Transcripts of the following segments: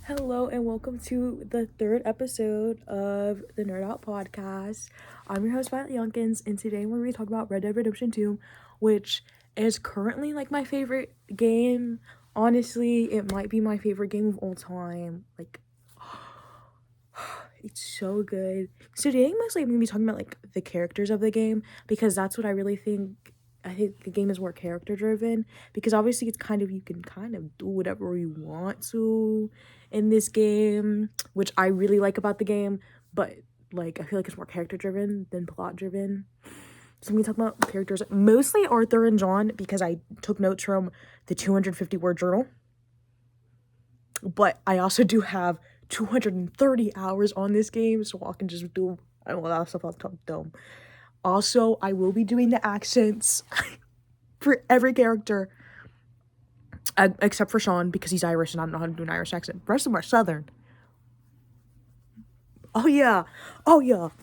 Hello and welcome to the third episode of the Nerd Out Podcast. I'm your host, Violet Younkins, and today we're going to talk about Red Dead Redemption 2, which is currently like my favorite game. Honestly, it might be my favorite game of all time. Like, it's so good. So today I'm mostly going to be talking about like the characters of the game because that's what I really think. I think the game is more character driven because obviously it's kind of, you can kind of do whatever you want to in this game, which I really like about the game, but like I feel like it's more character driven than plot driven. So I'm gonna talk about characters, mostly Arthur and John, because I took notes from the 250 word journal, but I also do have 230 hours on this game, so I can just do a lot of stuff off the top dome. Also, I will be doing the accents for every character, except for Sean, because he's Irish and I don't know how to do an Irish accent. The rest of them are Southern. Oh yeah. So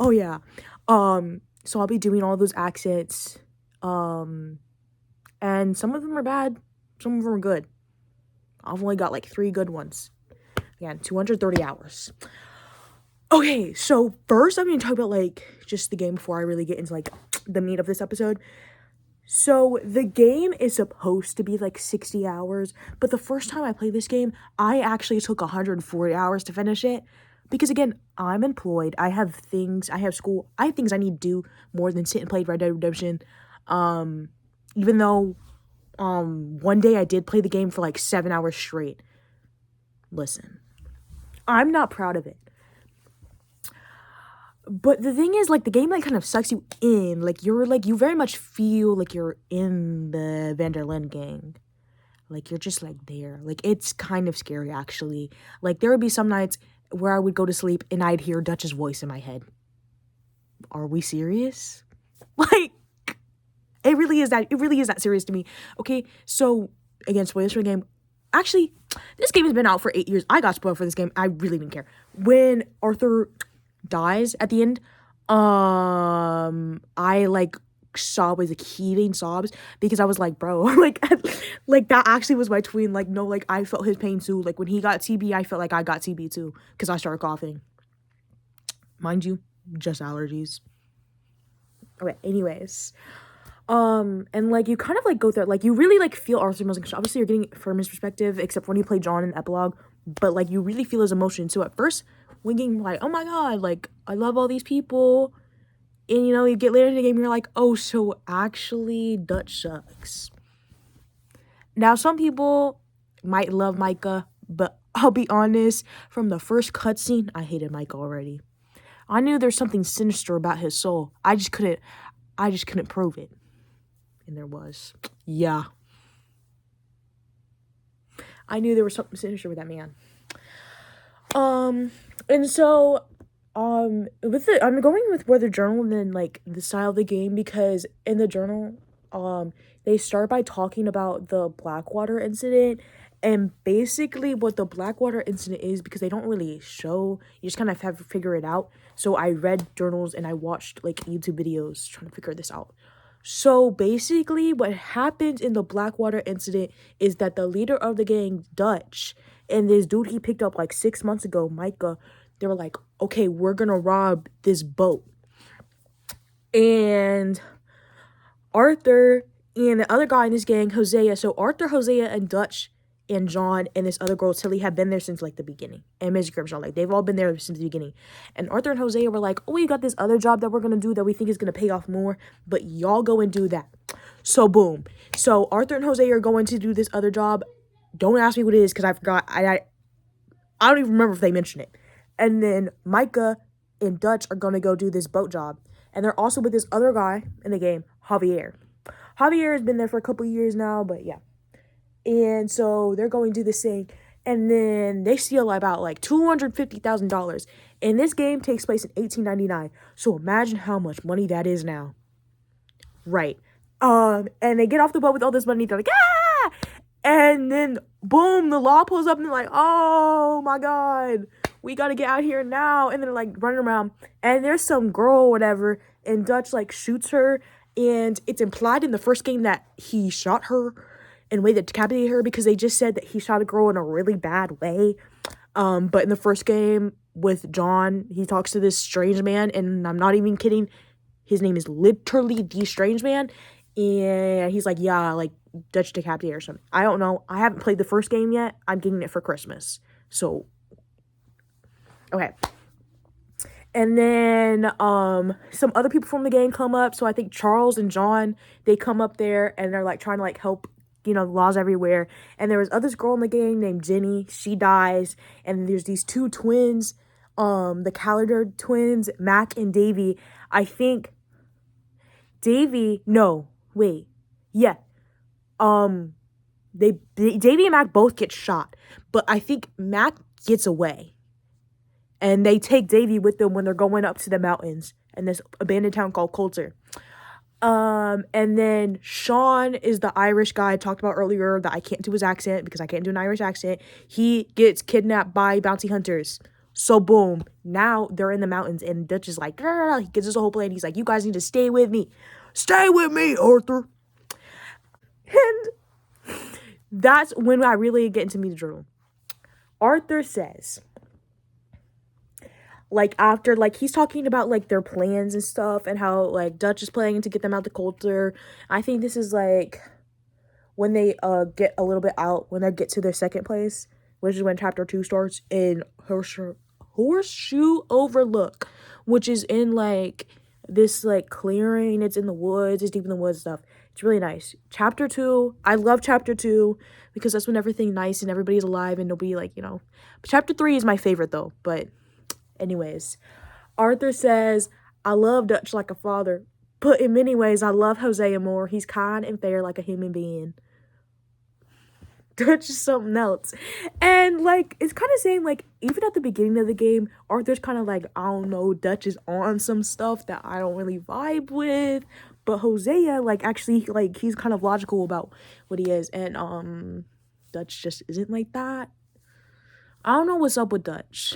I'll be doing all those accents. And some of them are bad, some of them are good. I've only got like 3 good ones. Again, 230 hours. Okay, so first I'm going to talk about like just the game before I really get into like the meat of this episode. So the game is supposed to be like 60 hours, but the first time I played this game, I actually took 140 hours to finish it. Because again, I'm employed, I have school, I have things I need to do more than sit and play Red Dead Redemption. Even though, one day I did play the game for like 7 hours straight. Listen, I'm not proud of it. But the thing is, like, the game, like, kind of sucks you in. Like, you very much feel like you're in the Van der Linde gang. Like, you're just, like, there. Like, it's kind of scary, actually. Like, there would be some nights where I would go to sleep and I'd hear Dutch's voice in my head. Are we serious? Like, it really is that serious to me. Okay, so, again, spoilers for the game. Actually, this game has been out for 8 years. I got spoiled for this game. I really didn't care. When Arthur dies at the end, I like sob was like heaving sobs because I was like, bro, like that actually was my twin. Like, no, like I felt his pain too. Like when he got TB, I felt like I got TB too because I started coughing. Mind you, just allergies. Okay, anyways. And like you kind of like go through it, like you really like feel Arthur's emotions. Obviously you're getting it from his perspective, except for when you play John in the epilogue, but like you really feel his emotion. So at first winking like, oh my god, like I love all these people, and you know you get later in the game, you're like, oh, so actually Dutch sucks. Now some people might love Micah, but I'll be honest, from the first cutscene I hated Micah already. I knew there's something sinister about his soul. I just couldn't prove it. And there was. Yeah. I knew there was something sinister with that man. And so, I'm going with Weather Journal and then, like, the style of the game, because in the journal, they start by talking about the Blackwater incident, and basically what the Blackwater incident is, because they don't really show, you just kind of have to figure it out. So I read journals and I watched, like, YouTube videos trying to figure this out. So basically what happened in the Blackwater incident is that the leader of the gang, Dutch, and this dude he picked up like 6 months ago, Micah, they were like, okay, we're gonna rob this boat. And Arthur and the other guy in this gang, Hosea, so Arthur, Hosea, and Dutch, and John, and this other girl, Tilly, have been there since, like, the beginning. And Miss Grimshaw, like, they've all been there since the beginning. And Arthur and Hosea were like, oh, we got this other job that we're gonna do that we think is gonna pay off more, but y'all go and do that. So, boom. So, Arthur and Hosea are going to do this other job. Don't ask me what it is, because I forgot. I don't even remember if they mentioned it. And then Micah and Dutch are gonna go do this boat job. And they're also with this other guy in the game, Javier. Javier has been there for a couple years now, but yeah. And so they're going to do this thing, and then they steal about like $250,000. And this game takes place in 1899. So imagine how much money that is now. Right. And they get off the boat with all this money. They're like, ah! And then boom, the law pulls up and they're like, oh my god, we gotta get out here now. And then they're like running around, and there's some girl or whatever, and Dutch like shoots her, and it's implied in the first game that he shot her in a way that decapitated her, because they just said that he shot a girl in a really bad way. But in the first game with John, he talks to this strange man, and I'm not even kidding. His name is literally the strange man, and he's like, yeah, like Dutch decapitated or something. I don't know. I haven't played the first game yet. I'm getting it for Christmas. So, okay. And then some other people from the game come up. So I think Charles and John, they come up there and they're like trying to like help, laws everywhere. And there was this girl in the game named Jenny. She dies. And there's these two twins, the Calendar twins, Mac and Davy. I think Davy, no, wait. Yeah. Davy and Mac both get shot. But I think Mac gets away. And they take Davy with them when they're going up to the mountains in this abandoned town called Coulter. And then Sean is the Irish guy I talked about earlier that I can't do his accent because I can't do an Irish accent. He gets kidnapped by bounty hunters. So boom, now they're in the mountains and Dutch is like, he gives us a whole plan. He's like, you guys need to stay with me. Stay with me, Arthur. And that's when I really get into the journal. Arthur says, like, after, like, he's talking about, like, their plans and stuff and how, like, Dutch is planning to get them out the Coulter. I think this is, like, when they, get a little bit out, when they get to their second place, which is when chapter 2 starts in Horseshoe Overlook, which is in, like, this, like, clearing. It's in the woods. It's deep in the woods stuff. It's really nice. Chapter 2, I love chapter 2 because that's when everything's nice and everybody's alive and nobody, like, But chapter 3 is my favorite, though, but... Anyways, Arthur says, I love Dutch like a father, but in many ways, I love Hosea more. He's kind and fair like a human being. Dutch is something else. And, like, it's kind of saying, like, even at the beginning of the game, Arthur's kind of like, I don't know, Dutch is on some stuff that I don't really vibe with. But Hosea, like, actually, like, he's kind of logical about what he is. And, Dutch just isn't like that. I don't know what's up with Dutch.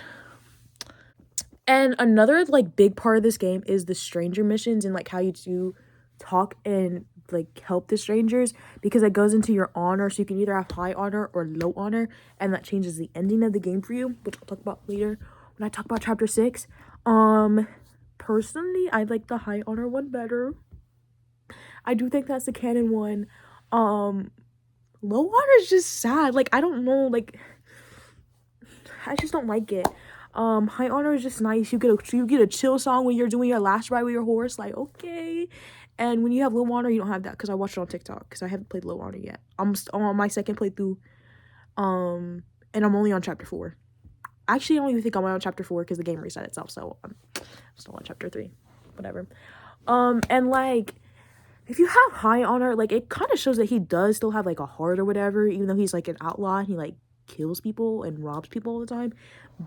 And another, like, big part of this game is the stranger missions and, like, how you do talk and, like, help the strangers, because it goes into your honor, so you can either have high honor or low honor, and that changes the ending of the game for you, which I'll talk about later when I talk about chapter 6. Personally, I like the high honor one better. I do think that's the canon one. Low honor is just sad. Like, I don't know, like, I just don't like it. High honor is just nice. You get a chill song when you're doing your last ride with your horse. Like, okay. And when you have low honor, you don't have that, because I watched it on TikTok, because I haven't played low honor yet. I'm on my second playthrough. And I'm only on chapter 4. Actually, I don't even think I'm on chapter 4 because the game reset itself. So I'm still on chapter 3. Whatever. And like, if you have high honor, like, it kind of shows that he does still have, like, a heart or whatever, even though he's, like, an outlaw and he, like, kills people and robs people all the time.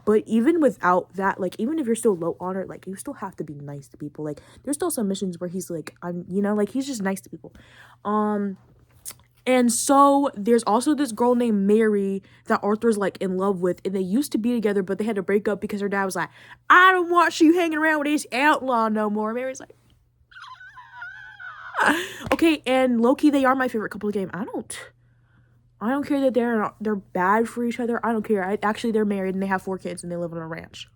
But even without that, like, even if you're still low honor, like, you still have to be nice to people. Like, there's still some missions where he's like, like, he's just nice to people. And so there's also this girl named Mary that Arthur's, like, in love with, and they used to be together, but they had to break up because her dad was like, I don't want you hanging around with this outlaw no more. Mary's like, okay, and low-key, they are my favorite couple of the game. I don't care that they're bad for each other. I don't care. Actually, they're married and they have 4 kids and they live on a ranch.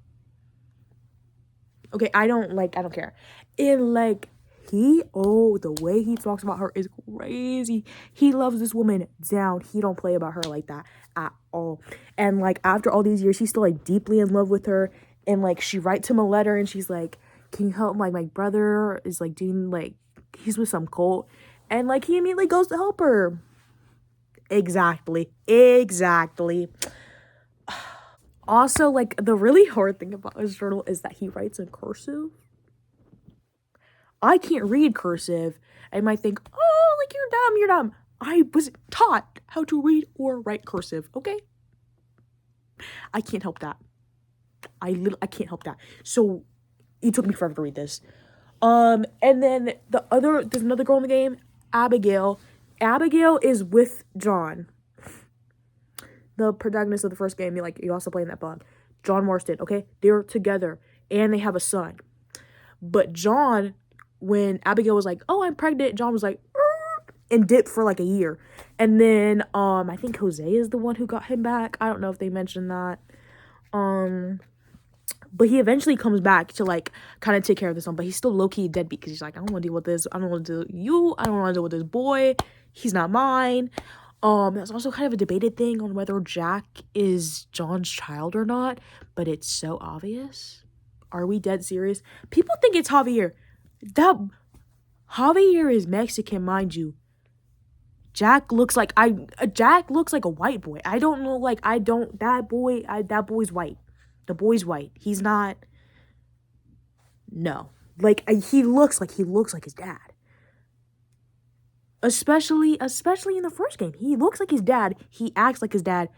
Okay, I don't care. And, like, the way he talks about her is crazy. He loves this woman down. He don't play about her like that at all. And, like, after all these years, he's still, like, deeply in love with her. And, like, she writes him a letter and she's like, can you help? Like, my brother is, like, doing, like, he's with some cult. And, like, he immediately goes to help her. Exactly. Also, like, the really hard thing about his journal is that he writes in cursive. I can't read cursive. I might think, oh, like, you're dumb. I was taught how to read or write cursive, okay? I can't help that. I can't help that. So, it took me forever to read this. And then there's another girl in the game, Abigail. Abigail is with John, the protagonist of the first game. You also play in that bond. John Marston, okay? They're together, and they have a son. But John, when Abigail was like, oh, I'm pregnant, John was like, and dipped for, like, a year. And then, I think Jose is the one who got him back. I don't know if they mentioned that. But he eventually comes back to like kind of take care of this one, but he's still low-key deadbeat because he's like, I don't want to deal with this. I don't want to deal with you. I don't want to deal with this boy. He's not mine. There's also kind of a debated thing on whether Jack is John's child or not, but it's so obvious. Are we dead serious? People think it's Javier. That Javier is Mexican, mind you. Jack looks like a white boy. I don't know, like that boy's white. The boy's white. He's not. No, like he looks like his dad. Especially in the first game, he looks like his dad. He acts like his dad.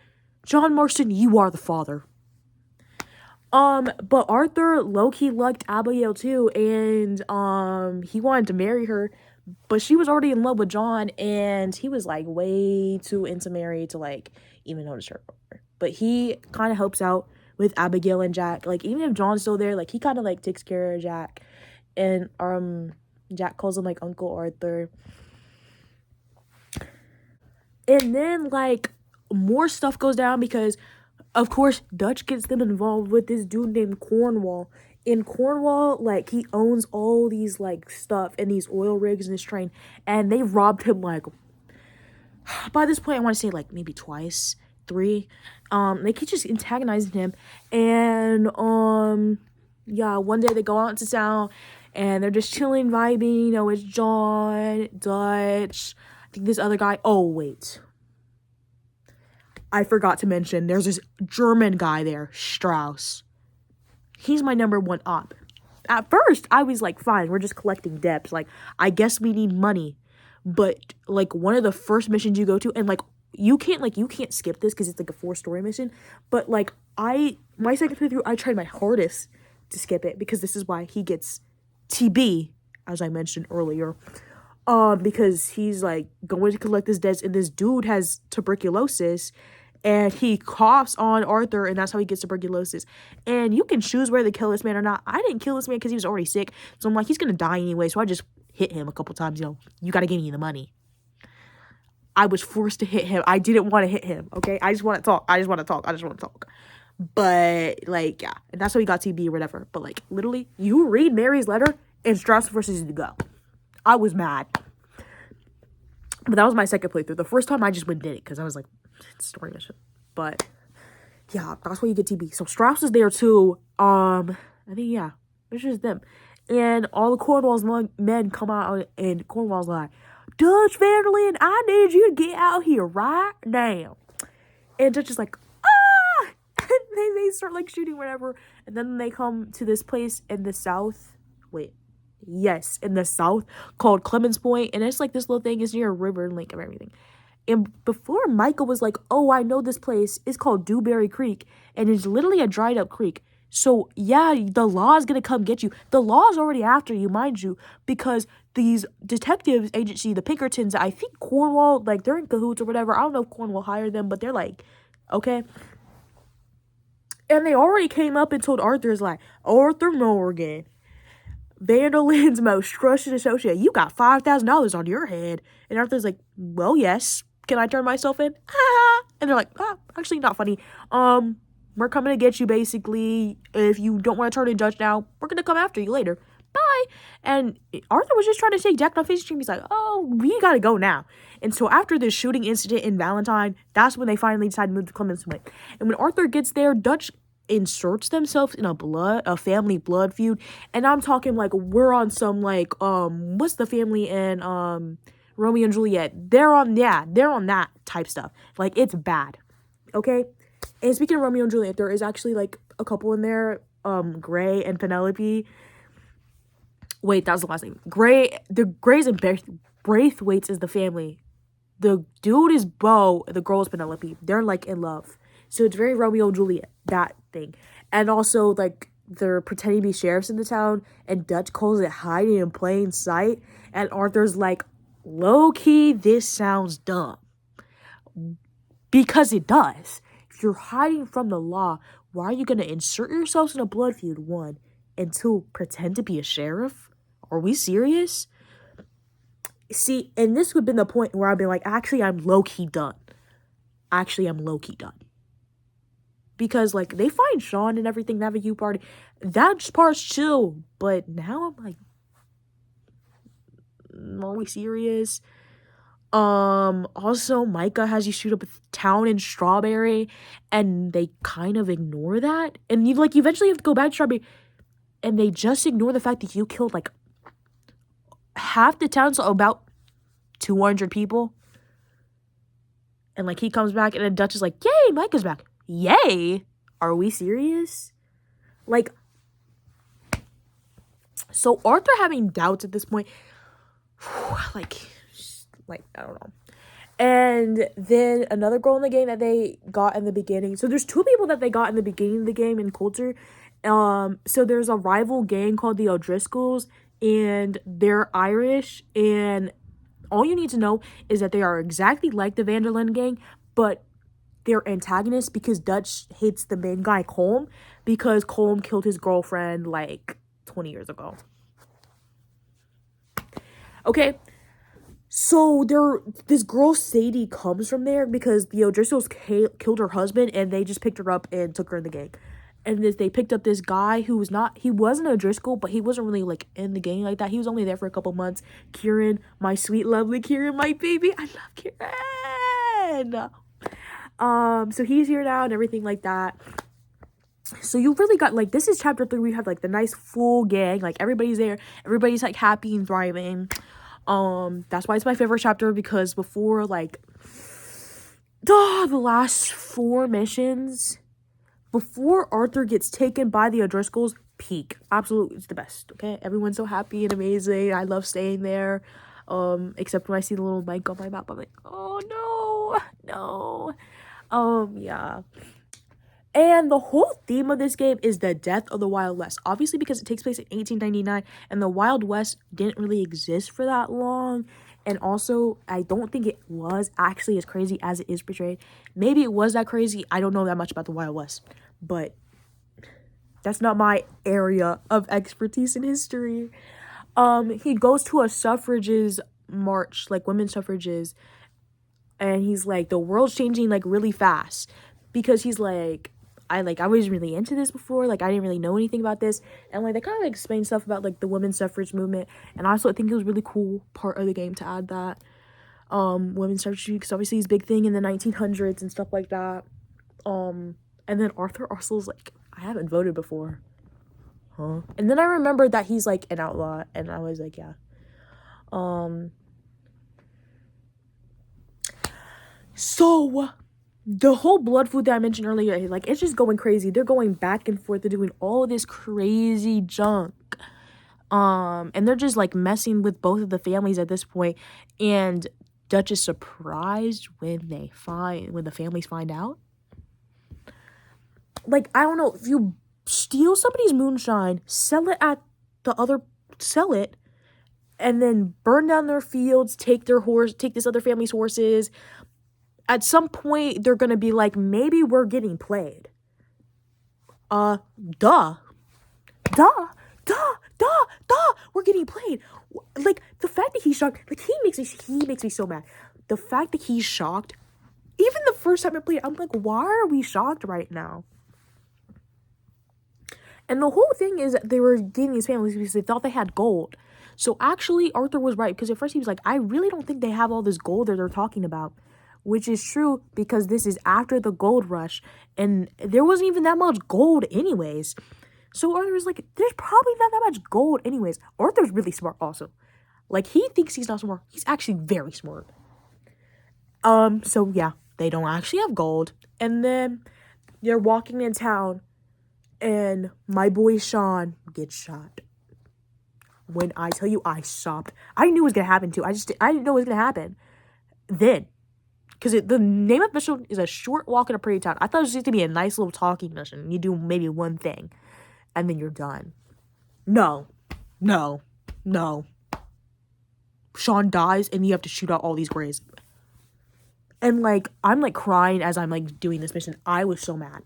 John Marston, you are the father. But Arthur low-key liked Abigail too, and he wanted to marry her, but she was already in love with John, and he was like way too into Mary to like even notice her. But he kind of helps out with Abigail and Jack. Like even if John's still there, like he kind of like takes care of Jack, and Jack calls him like Uncle Arthur. And then like more stuff goes down because of course Dutch gets them involved with this dude named Cornwall. In Cornwall, like he owns all these like stuff and these oil rigs in this train, and they robbed him like by this point I want to say like maybe twice, 3. They keep just antagonizing him, and yeah, one day they go out into town and they're just chilling, vibing, you know, it's John, Dutch, I think this other guy. Oh wait, I forgot to mention there's this German guy there, Strauss. He's my number 1 op. At first, I was like, fine, we're just collecting debts. Like, I guess we need money. But, like, one of the first missions you go to, and, like, you can't skip this because it's, like, a 4-story mission. But, like, my second playthrough, I tried my hardest to skip it because this is why he gets TB, as I mentioned earlier. Because he's, like, going to collect his debts, and this dude has tuberculosis, and he coughs on Arthur, and that's how he gets tuberculosis. And you can choose whether to kill this man or not. I didn't kill this man because he was already sick. So I'm like, he's going to die anyway. So I just hit him a couple times. You know, you got to give me the money. I was forced to hit him. I didn't want to hit him, okay? I just want to talk. But, like, yeah. And that's how he got TB or whatever. But, like, literally, you read Mary's letter, and Strauss forces you to go. I was mad. But that was my second playthrough. The first time I just went and did it because I was like, it's story mission. But yeah, that's why you get TB. So Strauss is there too. I think yeah, it's just them. And all the Cornwall's men come out, and Cornwall's like, Dutch Vanderlyn, I need you to get out here right now. And Dutch is like, ah! And they start like shooting whatever. And then they come to this place in the south. In the south called Clemens Point, and it's like this little thing is near a river and lake and everything. And before Michael was like, oh, I know this place, it's called Dewberry Creek, and it's literally a dried up creek. So yeah, the law is gonna come get you. The law is already after you, mind you, because these detectives agency, the Pinkertons, I think Cornwall, like they're in cahoots or whatever. I don't know if Cornwall hired them, but they're like, okay. And they already came up and told Arthur's like, Arthur Morgan, Vanderlyn's most trusted associate, you got $5,000 on your head. And Arthur's like, well, yes. Can I turn myself in? And they're like, actually not funny. We're coming to get you basically. If you don't want to turn in Dutch now, we're going to come after you later. Bye. And Arthur was just trying to take Jack off his stream. He's like, oh, we got to go now. And so after this shooting incident in Valentine, that's when they finally decide to move to Clemens Point. And when Arthur gets there, Dutch inserts themselves in a family blood feud, and I'm talking like we're on some like what's the family in Romeo and Juliet, they're on that type stuff. Like it's bad, okay? And speaking of Romeo and Juliet, there is actually like a couple in there, Gray and Penelope. Wait, that was the last name. The Grays and Braithwaites is the family. The dude is Beau, the girl is Penelope. They're like in love. So it's very Romeo and Juliet, that thing. And also, like, they're pretending to be sheriffs in the town, and Dutch calls it hiding in plain sight. And Arthur's like, low-key, this sounds dumb. Because it does. If you're hiding from the law, why are you going to insert yourselves in a blood feud, 1? And 2, pretend to be a sheriff? Are we serious? See, and this would have been the point where I'd be like, actually, I'm low-key done. because like they find Sean and everything, they have a youth party. That part's chill, but now I'm like, are we serious? Also Micah has you shoot up a town in Strawberry, and they kind of ignore that, and you like eventually have to go back to Strawberry, and they just ignore the fact that you killed like half the town, so about 200 people. And like he comes back, and then Dutch is like, yay, Micah's back. Yay, are we serious? Like, so Arthur having doubts at this point, like I don't know. And then another girl in the game that they got in the beginning. So there's two people that they got in the beginning of the game in Coulter. So there's a rival gang called the O'Driscolls, and they're Irish, and all you need to know is that they are exactly like the Vanderlyn gang, but they're antagonists because Dutch hates the main guy, Colm, because Colm killed his girlfriend like 20 years ago. Okay, so this girl Sadie comes from there because the O'Driscolls killed her husband, and they just picked her up and took her in the gang. And they picked up this guy who wasn't O'Driscoll, but he wasn't really like in the gang like that. He was only there for a couple months. Kieran, my sweet, lovely Kieran, my baby. I love Kieran. So he's here now and everything like that. So you really got like, this is chapter 3. We have like the nice full gang, like everybody's there, everybody's like happy and thriving. That's why it's my favorite chapter, because before like the last 4 missions, before Arthur gets taken by the O'Driscolls, peak. Absolutely, it's the best, okay? Everyone's so happy and amazing. I love staying there. Except when I see the little mic on my map, I'm like, oh, no. Yeah. And the whole theme of this game is the death of the Wild West. Obviously, because it takes place in 1899, and the Wild West didn't really exist for that long. And also, I don't think it was actually as crazy as it is portrayed. Maybe it was that crazy. I don't know that much about the Wild West. But that's not my area of expertise in history. He goes to a suffrages march, like women's suffrages. And he's like, the world's changing like really fast. Because he's like, I was really into this before, like I didn't really know anything about this, and like they kind of like explain stuff about like the women's suffrage movement, and also I think it was really cool part of the game to add that women's suffrage, because obviously it's a big thing in the 1900s and stuff like that. And then Arthur Arsel's like, I haven't voted before, huh? And then I remembered that he's like an outlaw, and I was like, yeah. So the whole blood food that I mentioned earlier, like, it's just going crazy. They're going back and forth. They're doing all of this crazy junk. And they're just, like, messing with both of the families at this point. And Dutch is surprised when the families find out. Like, I don't know. If you steal somebody's moonshine, sell it, and then burn down their fields, take this other family's horses, at some point, they're gonna be like, maybe we're getting played. Duh. We're getting played. Like, the fact that he's shocked, like, he makes me so mad. The fact that he's shocked, even the first time I played, I'm like, why are we shocked right now? And the whole thing is that they were getting these families because they thought they had gold. So actually, Arthur was right, because at first he was like, I really don't think they have all this gold that they're talking about. Which is true, because this is after the gold rush, and there wasn't even that much gold anyways. So Arthur was like, there's probably not that much gold anyways. Arthur's really smart also. Like, he thinks he's not smart. He's actually very smart. So yeah, they don't actually have gold. And then they're walking in town, and my boy Sean gets shot. When I tell you I sobbed. I knew it was going to happen too. I didn't know it was going to happen. Then. Because the name of the mission is A Short Walk in a Pretty Town. I thought it was just going to be a nice little talking mission. You do maybe one thing. And then you're done. No. Sean dies, and you have to shoot out all these graves. And, like, I'm, like, crying as I'm, like, doing this mission. I was so mad.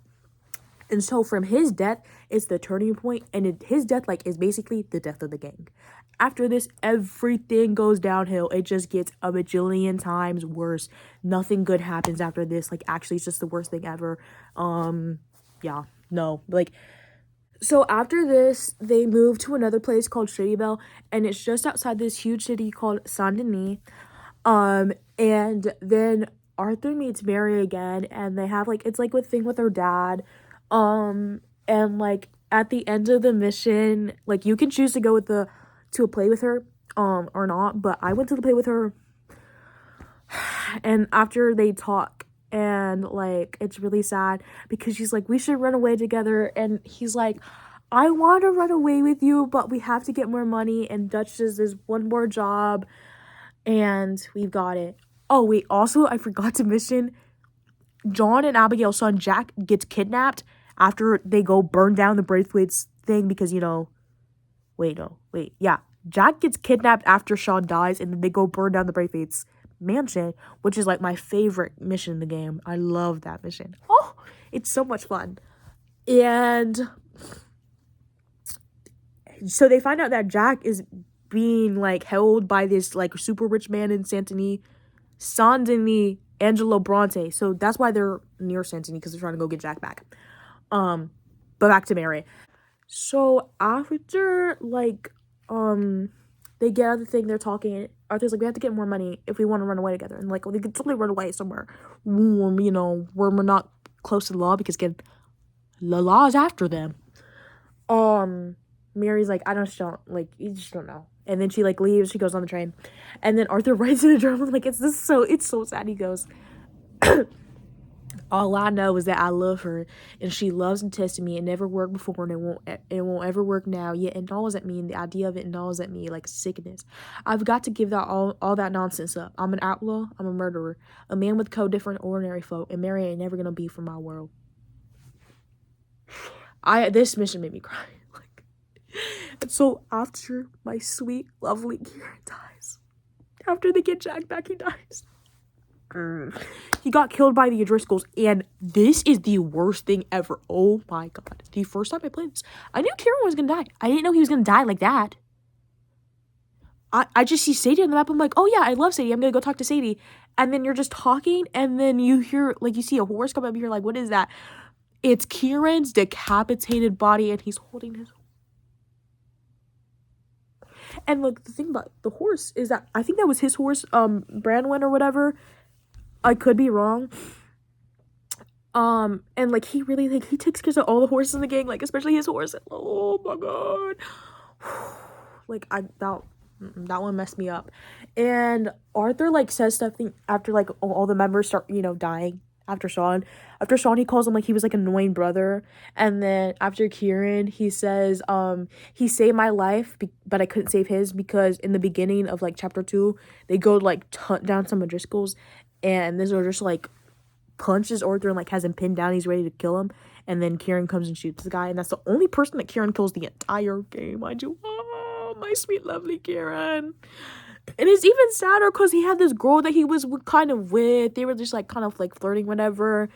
And so from his death, it's the turning point. And his death, like, is basically the death of the gang. After this, everything goes downhill. It just gets a bajillion times worse. Nothing good happens after this. Like, actually, it's just the worst thing ever. yeah, no, like, so after this, they moved to another place called Shady Belle, and it's just outside this huge city called Saint Denis. And then Arthur meets Mary again, and they have like, it's like a thing with her dad. And like at the end of the mission, like you can choose to go with to a play with her, or not. But I went to the play with her, and after they talk, and like it's really sad because she's like, we should run away together, and he's like, I want to run away with you, but we have to get more money. And Dutch says there's one more job, and we've got it. Oh wait, also I forgot to mention, John and Abigail's son Jack gets kidnapped after they go burn down the Braithwaite's thing because, Jack gets kidnapped after Sean dies, and then they go burn down the Braithwaite's mansion, which is like my favorite mission in the game. I love that mission. Oh, it's so much fun. And so they find out that Jack is being like held by this like super rich man in Saint Denis, Angelo Bronte. So that's why they're near Saint Denis, because they're trying to go get Jack back. But back to Mary. So after like they get out of the thing, they're talking. Arthur's like, we have to get more money if we want to run away together. And like, well, they could totally run away somewhere warm, where we're not close to the law, because again, the law is after them. Mary's like, I just don't know. And then she like leaves, she goes on the train. And then Arthur writes in a journal, like, it's so sad. He goes, all I know is that I love her, and she loves and tested me. It never worked before, and it won't ever work now. Yet it gnaws at me, and the idea of it gnaws at me like sickness. I've got to give that all that nonsense up. I'm an outlaw, I'm a murderer, a man with code different ordinary folk, and Mary ain't never gonna be for my world. This mission made me cry. And so after my sweet, lovely Kieran dies, after they get Jack back, he dies. He got killed by the O'Driscolls, and this is the worst thing ever. Oh my god. The first time I played this, I knew Kieran was gonna die. I didn't know he was gonna die like that. I just see Sadie on the map. I'm like, oh yeah, I love Sadie. I'm gonna go talk to Sadie. And then you're just talking, and then you hear, like, you see a horse come up here, like, what is that? It's Kieran's decapitated body, and he's holding his. And like the thing about the horse is that I think that was his horse, Branwyn or whatever. I could be wrong. And like he really like he takes care of all the horses in the gang, like especially his horse. Oh my god. Like that one messed me up. And Arthur like says something after like all the members start, dying. After Sean, he calls him like he was like an annoying brother. And then after Kieran, he says, he saved my life, but I couldn't save his, because in the beginning of like chapter 2, they go to like hunt down some O'Driscolls, and this are just like punches Arthur and like has him pinned down. He's ready to kill him, and then Kieran comes and shoots the guy, and that's the only person that Kieran kills the entire game. I do, oh my sweet lovely Kieran. And it's even sadder because he had this girl that he was kind of with. They were just like kind of like flirting, whatever.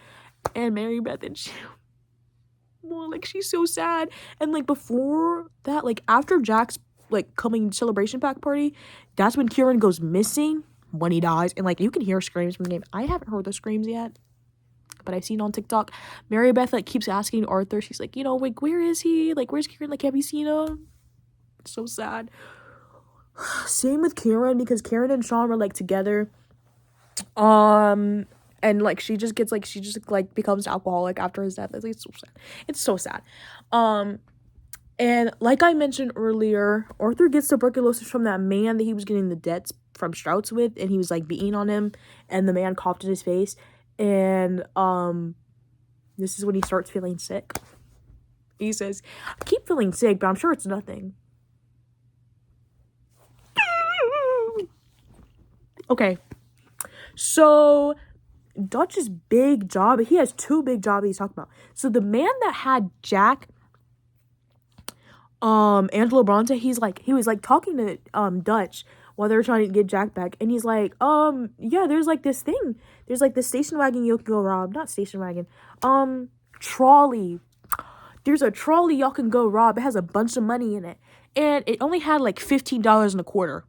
And Mary Beth, and she's so sad. And like before that, like after Jack's like coming celebration pack party, that's when Kieran goes missing when he dies. And like you can hear screams from the game. I haven't heard the screams yet, but I've seen on TikTok. Mary Beth like keeps asking Arthur. She's like, like, where is he? Like, where's Kieran? Like, have you seen him? It's so sad. Same with Kieran, because Kieran and Sean were like together, and like she just becomes alcoholic after his death. It's so sad. And like I mentioned earlier, Arthur gets tuberculosis from that man that he was getting the debts from Strouts with, and he was like beating on him, and the man coughed in his face, and this is when he starts feeling sick. He says, I keep feeling sick, but I'm sure it's nothing. Okay, so Dutch's big job, he has 2 big jobs he's talking about. So the man that had Jack, Angelo Bronte, he was like talking to Dutch while they were trying to get Jack back, and he's like, yeah, there's like this thing, there's like this station wagon you can go rob, not station wagon, trolley. There's a trolley y'all can go rob. It has a bunch of money in it, and it only had like $15.25.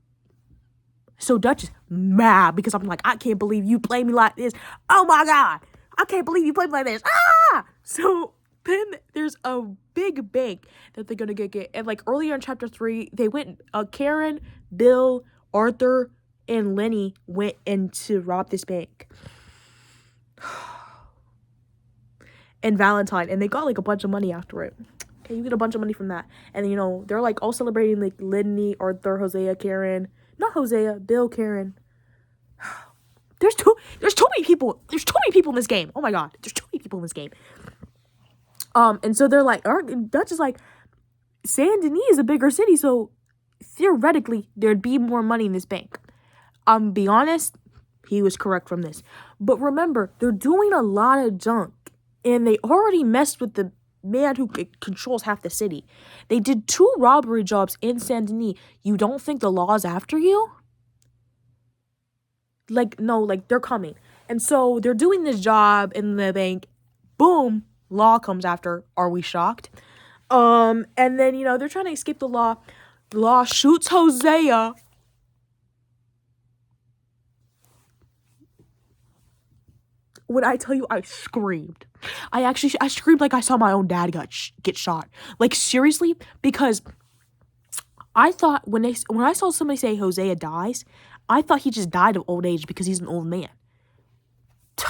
So Dutch is mad because I'm like, I can't believe you play me like this. Oh my god, I can't believe you play me like this. Ah! So then there's a big bank that they're gonna get. And like earlier in chapter 3, they went. Karen, Bill, Arthur, and Lenny went in to rob this bank. And Valentine, and they got like a bunch of money after it. Okay, you get a bunch of money from that, and you know they're like all celebrating like Linde, Arthur, Hosea, Karen. Not Hosea, Bill, Karen. There's too many people. There's too many people in this game. Oh my god, there's too many people in this game. And so they're like, Dutch is like, Saint Denis is a bigger city, so theoretically there'd be more money in this bank. Be honest, he was correct from this. But remember, they're doing a lot of junk, and they already messed with the man who controls half the city. They did 2 robbery jobs in Saint Denis. You don't think the law's after you? Like, no, like, they're coming. And so they're doing this job in the bank. Boom, law comes after. Are we shocked? And then, you know, they're trying to escape the law. The law shoots Hosea. When I tell you I screamed. I screamed like I saw my own dad get shot. Like, seriously? Because I thought when I saw somebody say Hosea dies, I thought he just died of old age because he's an old man.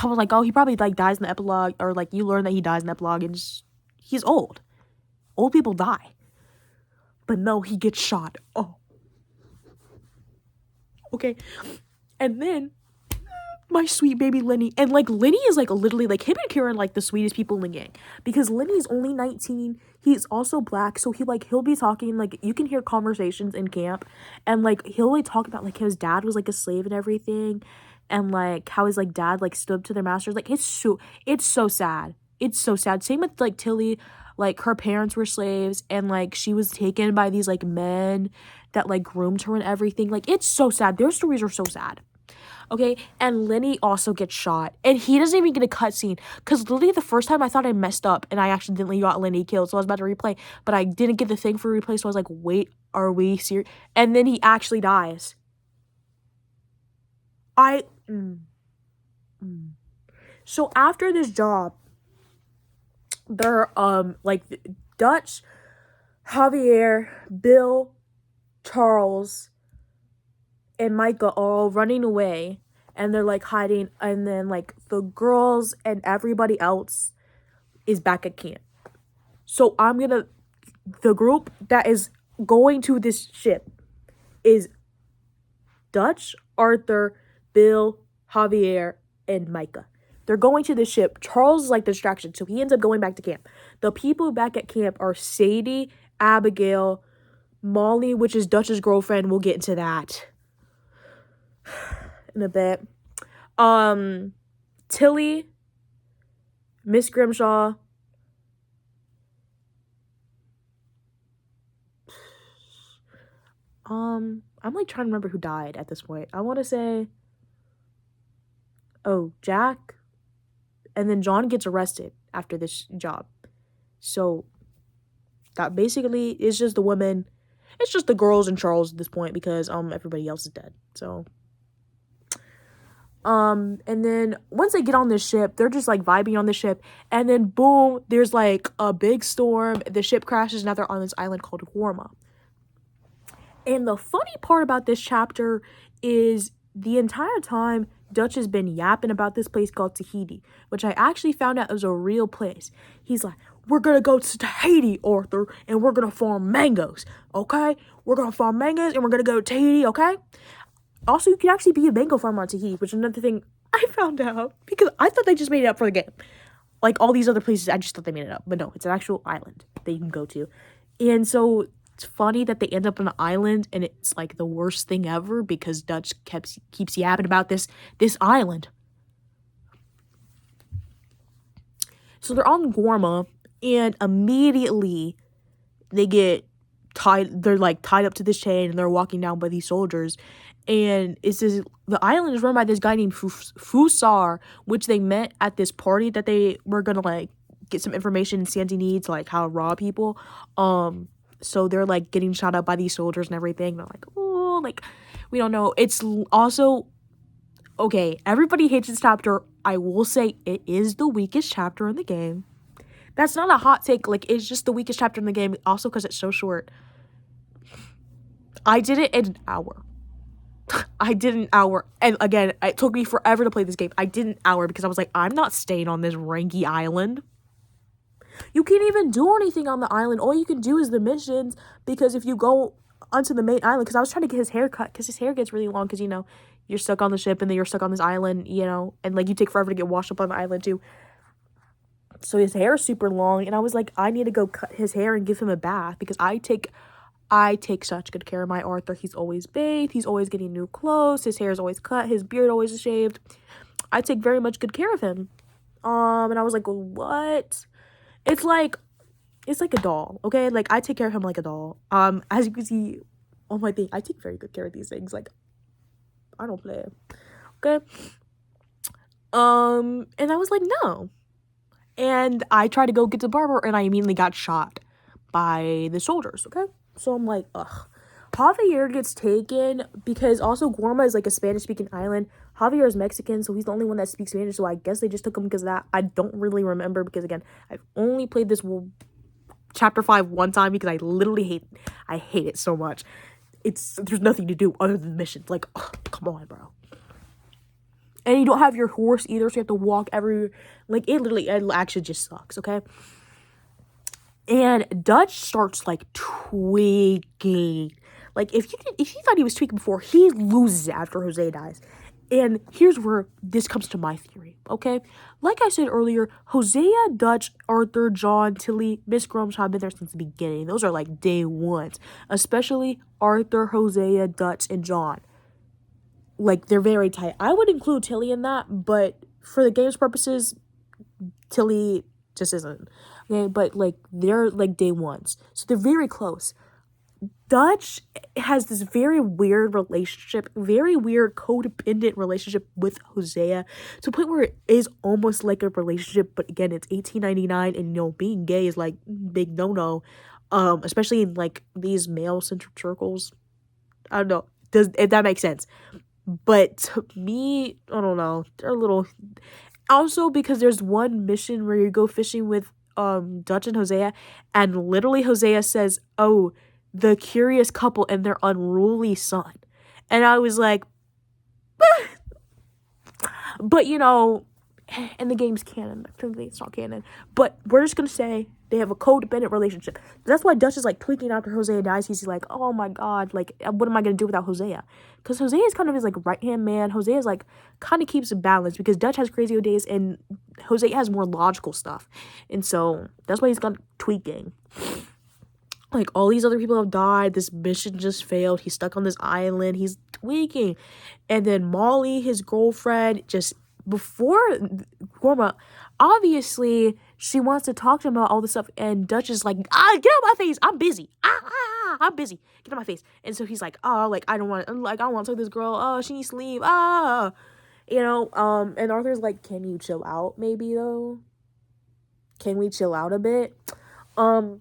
I was like, oh, he probably like dies in the epilogue, or like you learn that he dies in the epilogue, and he's old. Old people die. But no, he gets shot. Oh. Okay. And then my sweet baby Lenny. And like Lenny is like literally like him and Kieran like the sweetest people in the gang. Because Lenny's only 19. He's also black. So he'll be talking, like you can hear conversations in camp. And like he'll like talk about like his dad was like a slave and everything. And like how his like dad like stood up to their masters. Like it's so sad. It's so sad. Same with like Tilly. Like her parents were slaves. And like she was taken by these like men that like groomed her and everything. Like it's so sad. Their stories are so sad. Okay, and Lenny also gets shot, and he doesn't even get a cutscene, because literally the first time I thought I messed up, and I accidentally got Lenny killed, so I was about to replay, but I didn't get the thing for replay, so I was like, wait, are we serious? And then he actually dies. So after this job, they're, like, Dutch, Javier, Bill, Charles, and Micah are all running away, and they're like hiding, and then like the girls and everybody else is back at camp. So the group that is going to this ship is Dutch, Arthur, Bill, Javier, and Micah. They're going to the ship. Charles is like the distraction, so he ends up going back to camp. The people back at camp are Sadie, Abigail, Molly, which is Dutch's girlfriend. We'll get into that in a bit. Tilly, Miss Grimshaw, I'm like trying to remember who died at this point. I want to say, Jack, and then John gets arrested after this job. So that basically is just the women. It's just the girls and Charles at this point, because everybody else is dead. So and then once they get on this ship, they're just like vibing on the ship, and then boom, there's like a big storm. The ship crashes, and now they're on this island called Gorma. And the funny part about this chapter is the entire time Dutch has been yapping about this place called Tahiti, which I actually found out was a real place. He's like, we're gonna go to Tahiti, Arthur, and we're gonna farm mangoes, okay? We're gonna farm mangoes, and we're gonna go to Tahiti, okay? Also, you can actually be a mango farmer on Tahiti, which is another thing I found out, because I thought they just made it up for the game. Like all these other places, I just thought they made it up. But no, it's an actual island that you can go to. And so it's funny that they end up on an island, and it's like the worst thing ever, because Dutch keeps yapping about this island. So they're on Gorma, and immediately they get tied. They're like tied up to this chain, and they're walking down by these soldiers. And the island is run by this guy named Fusar, which they met at this party that they were gonna like get some information Sandy needs, like how to rob people. So they're like getting shot up by these soldiers and everything. They're like, oh, like we don't know. It's also okay. Everybody hates this chapter. I will say it is the weakest chapter in the game. That's not a hot take. Like, it's just the weakest chapter in the game. Also, because it's so short. I did it in an hour. I did an hour. And again, it took me forever to play this game. I did an hour because I was like, I'm not staying on this ranky island. You can't even do anything on the island. All you can do is the missions, because if you go onto the main island, because I was trying to get his hair cut, because his hair gets really long, because, you know, you're stuck on the ship, and then you're stuck on this island, you know, and, like, you take forever to get washed up on the island, too. So his hair is super long, and I was like, I need to go cut his hair and give him a bath, because I take such good care of my Arthur. He's always bathed, he's always getting new clothes, his hair is always cut, his beard always shaved. I take very much good care of him. And I was like, what? It's like a doll, okay? Like, I take care of him like a doll. As you can see on my thing, I take very good care of these things. Like, I don't play, okay? And I was like, no. And I tried to go get the barber, and I immediately got shot by the soldiers, okay? So I'm like, ugh. Javier gets taken because also Guarma is like a Spanish-speaking island. Javier is Mexican, so he's the only one that speaks Spanish, so I guess they just took him because of that. I don't really remember because, again, I've only played this chapter 5 one time because I literally hate it so much. There's nothing to do other than missions. Like, ugh, come on, bro. And you don't have your horse either, so you have to walk it actually just sucks, okay? And Dutch starts, like, tweaking. Like, if you thought he was tweaking before, he loses it after Jose dies. And here's where this comes to my theory, okay? Like I said earlier, Hosea, Dutch, Arthur, John, Tilly, Miss Grumsh have been there since the beginning. Those are, like, day ones. Especially Arthur, Hosea, Dutch, and John. Like, they're very tight. I would include Tilly in that, but for the game's purposes, Tilly just isn't. Okay, but, like, they're, like, day ones. So they're very close. Dutch has this very weird relationship, very weird codependent relationship with Hosea, to the point where it is almost like a relationship, but again, it's 1899, and, you know, being gay is, like, big no-no, especially in, like, these male-centered circles. I don't know. If that makes sense. But to me, I don't know, they're a little... Also, because there's one mission where you go fishing with Dutch and Hosea, and literally Hosea says, oh, the curious couple and their unruly son. And I was like, but, you know, and the game's canon. Technically, it's not canon. But we're just going to say they have a codependent relationship. That's why Dutch is, like, tweaking after Hosea dies. He's like, oh, my God. Like, what am I going to do without Hosea? Because Hosea is kind of his, like, right-hand man. Hosea is, like, kind of keeps it balanced. Because Dutch has crazy days and Hosea has more logical stuff. And so that's why he's got tweaking. Like, all these other people have died. This mission just failed. He's stuck on this island. He's tweaking. And then Molly, his girlfriend, just... Before Gorma, obviously, she wants to talk to him about all this stuff, and Dutch is like, get out my face, I'm busy, I'm busy, get out my face. And so he's like, like, I don't want to talk to this girl, she needs to leave, you know, and Arthur's like, can you chill out, maybe, though? Can we chill out a bit? So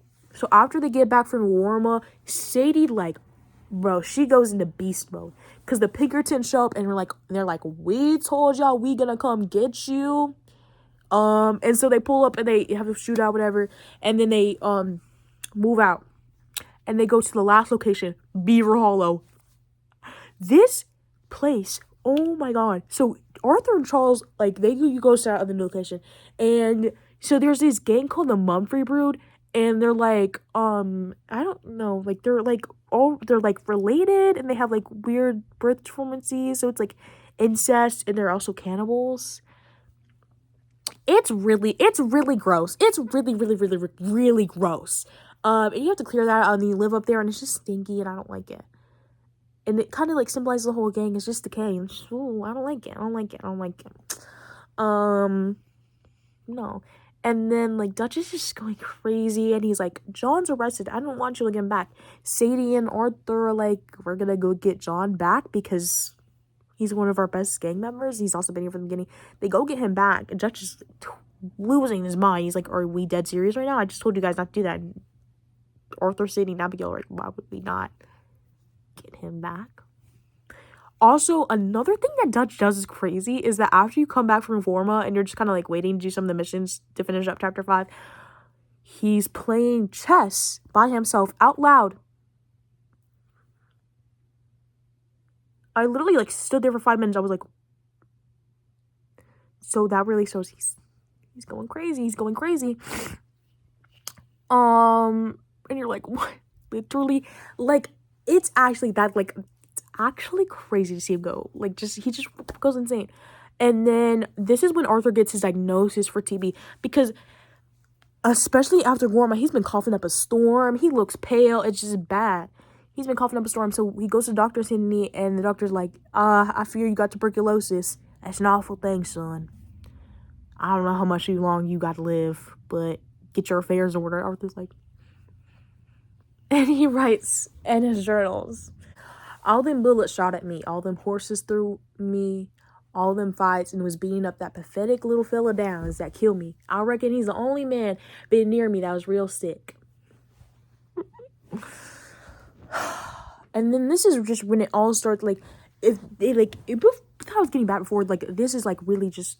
after they get back from Warma, Sadie, like, bro, she goes into beast mode. Because the Pinkertons show up and they're like, we told y'all we gonna come get you. And so they pull up and they have a shootout, whatever. And then they move out. And they go to the last location, Beaver Hollow. This place, oh my God. So Arthur and Charles, like, you go start at the location. And so there's this gang called the Mumfrey Brood. And they're like, I don't know, like, they're like related, and they have like weird birth performances, so it's like incest, and they're also cannibals. It's really gross. It's really gross. And you have to clear that out, and you live up there, and it's just stinky, and I don't like it. And it kind of like symbolizes the whole gang. It's just decay. I don't like it. No. And then, like, Dutch is just going crazy, and he's like, John's arrested. I don't want you to get him back. Sadie and Arthur are like, we're gonna go get John back because he's one of our best gang members. He's also been here from the beginning. They go get him back, and Dutch is losing his mind. He's like, are we dead serious right now? I just told you guys not to do that. And Arthur, Sadie, and Abigail are like, why would we not get him back? Also, another thing that Dutch does is crazy is that after you come back from Vorma and you're just kind of like waiting to do some of the missions to finish up chapter 5, He's playing chess by himself out loud. I literally like stood there for 5 minutes. I was like, so that really shows he's going crazy. He's going crazy. And you're like, what? Literally, like, it's actually that, like, it's actually crazy to see him go. Like, he just goes insane. And then this is when Arthur gets his diagnosis for TB, because especially after Gorma, he's been coughing up a storm. He looks pale. It's just bad. He's been coughing up a storm. So he goes to the doctor, Sydney, and the doctor's like, I fear you got tuberculosis. That's an awful thing, son. I don't know how much long you got to live, but get your affairs in order. Arthur's like, and he writes in his journals, all them bullets shot at me, all them horses threw me, all them fights, and was beating up that pathetic little fella Downs that killed me. I reckon he's the only man been near me that was real sick. And then this is just when it all starts, like, if they, like, I was getting bad before, like, this is, like, really just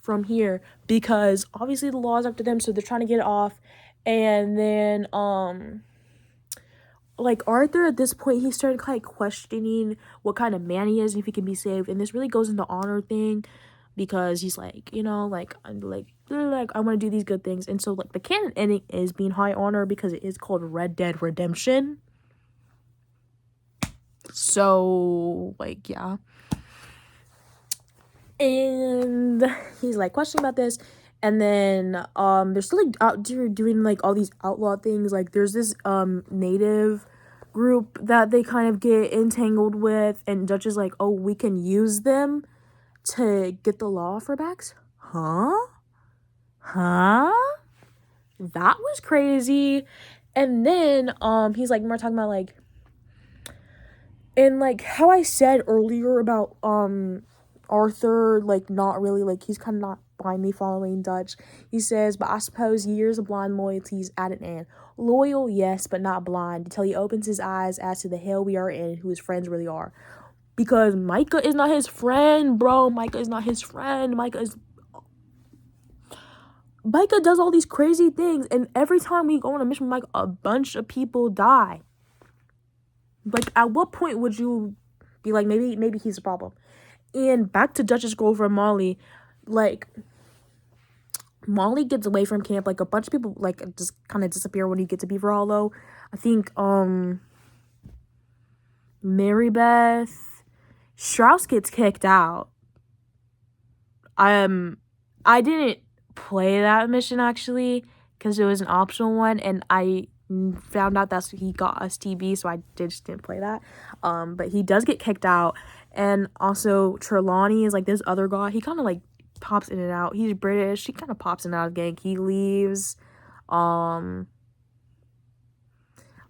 from here, because obviously the law is up to them, so they're trying to get it off. And then, like, Arthur, at this point, he started, like, questioning what kind of man he is and if he can be saved, and this really goes into honor thing, because he's like, you know, like, I want to do these good things. And so, like, the canon ending is being high honor because it is called Red Dead Redemption. So, like, yeah. And he's, like, questioning about this. And then, they're still, like, out doing, like, all these outlaw things. Like, there's this, native group that they kind of get entangled with. And Dutch is like, oh, we can use them to get the law off our backs? Huh? That was crazy. And then, he's, like, more talking about, like, and, like, how I said earlier about, Arthur, like, not really, like, he's kind of not blindly following Dutch. He says, but I suppose years of blind loyalty's at an end. Loyal, yes, but not blind, until he opens his eyes as to the hell we are in, who his friends really are. Because Micah is not his friend, bro. Micah is not his friend. Micah does all these crazy things, and every time we go on a mission with Micah, a bunch of people die. Like, at what point would you be like, maybe he's a problem? And back to Dutch's girlfriend, Molly. Like, Molly gets away from camp. Like, a bunch of people, like, just kind of disappear when you get to Beaver Hollow. I think, Mary Beth, Strauss gets kicked out. I didn't play that mission, actually, because it was an optional one, and I found out that's he got us TB, so I just didn't play that. But he does get kicked out. And also Trelawney is, like, this other guy. He kind of, like, pops in and out. He's British. He kind of pops in and out of the gang. He leaves. Yeah,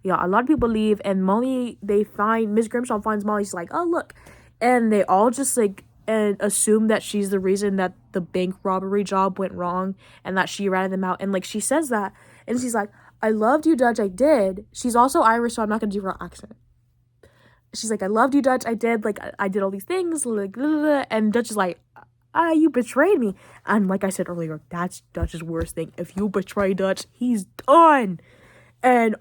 a lot of people leave, and Molly, Miss Grimshaw finds Molly. She's like, oh, look. And they all just, like, and assume that she's the reason that the bank robbery job went wrong, and that she ratted them out. And, like, she says that, and she's like, I loved you, Dutch, I did. She's also Irish, so I'm not gonna do her accent. She's like, I loved you, Dutch, I did. Like, I did all these things, like, blah, blah, blah. And Dutch is like, you betrayed me. And like I said earlier, that's Dutch's worst thing. If you betray Dutch, he's done. And,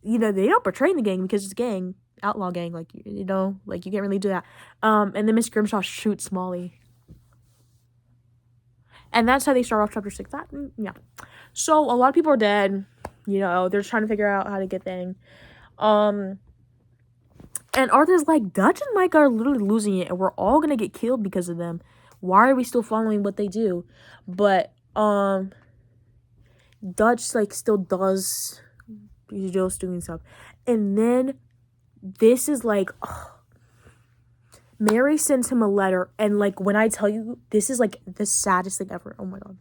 you know, they don't betray the gang because it's a gang, outlaw gang, like, you know, like, you can't really do that. And then Miss Grimshaw shoots Molly. And that's how they start off chapter 6. Yeah. So, a lot of people are dead. You know, they're trying to figure out how to get thing. And Arthur's like, Dutch and Micah are literally losing it, and we're all gonna get killed because of them. Why are we still following what they do? But, Dutch, like, still does, he's just doing stuff. And then, this is, like, Mary sends him a letter, and, like, when I tell you, this is, like, the saddest thing ever. Oh my god.